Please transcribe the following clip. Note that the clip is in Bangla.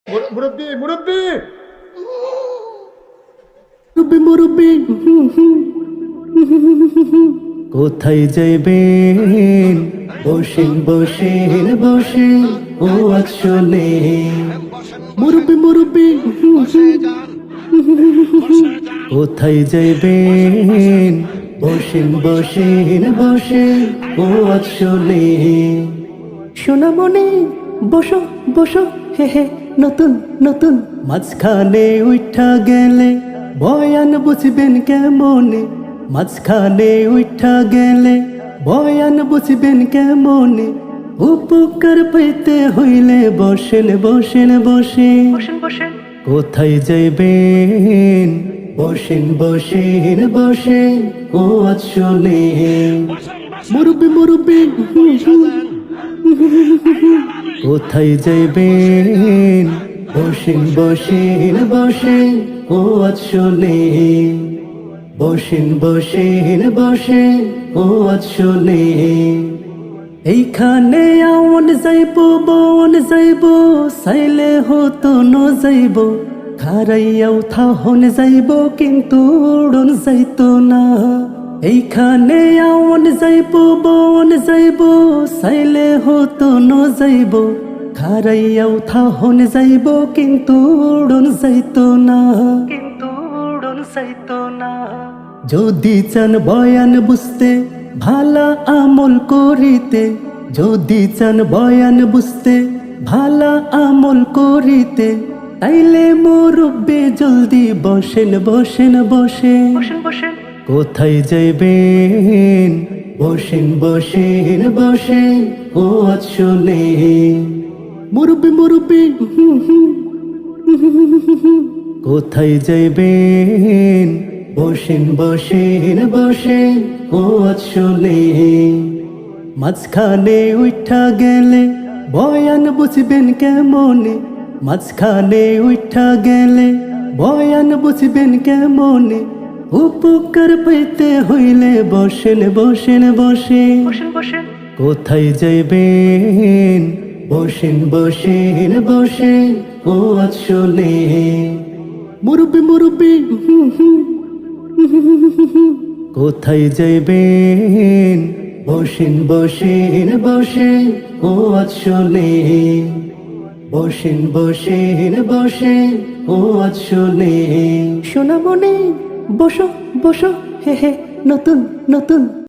মুরব্বি মুরব্বি মুরব্বি মুরব্বি কোথায় যাইবেন? বসেন বসেন বসে ও আসলে মুরব্বি মুরব্বি কোথায় যাইবেন? বসেন বসেন বসে ও আসলে সোনামণি বসো বসো হে হে নতুন নতুন মাঝখানে উঠা গেলে বয়ান বুঝবেন কেমনে? মাঝখানে উঠা গেলে বয়ান বুঝবেন কেমনে? উপকার পাইতে হইলে বসেন বসেন বসে কোথায় যাইবেন? বসেন বসেন বসে ও আসলে মুরব্বি মুরব্বি কোথায় যাইবেন? বসেন বসেন বসে ও আসলে বসেন বসেন বসে ও আসলে এইখানে আওন যাইব বন যাইব সাইলে হতো ন যাইব খারাইয়াও থাহন যাইব কিন্তু উড়ন যাইতো না এইখানে আওন যাইব বন যাইব সাইলে হতো ন যাইব খারাইয়াও থাহন যাইব কিন্তু উড়ন যাইতো না যদি চান বয়ান বুঝতে ভালা আমল করিতে যদি চান বয়ান বুঝতে ভালা আমল করিতে তাইলে মুরব্বি জলদি বসেন বসেন বসে কোথায় যাইবেন? বসেন বসেন বসে ও আসলে মুরব্বি মুরব্বি কোথায় যাইবেন? বসেন বসেন বসে ও আসলে মাঝখানে উঠা গেলে বয়ান বুঝবেন কেমনে? মাঝখানে উঠা গেলে বয়ান বুঝবেন কেমনে? উপকার পাইতে হইলে বসেন বসেন বসে কোথায় যাইবেন? বসেন বসেন বসে ও আসলে মুরব্বি মুরব্বি কোথায় যাইবেন? বসেন বসেন বসে ও আসলে বসেন বসেন বসে ও আসলে সোনামণি বসো বসো হে হে নতুন নতুন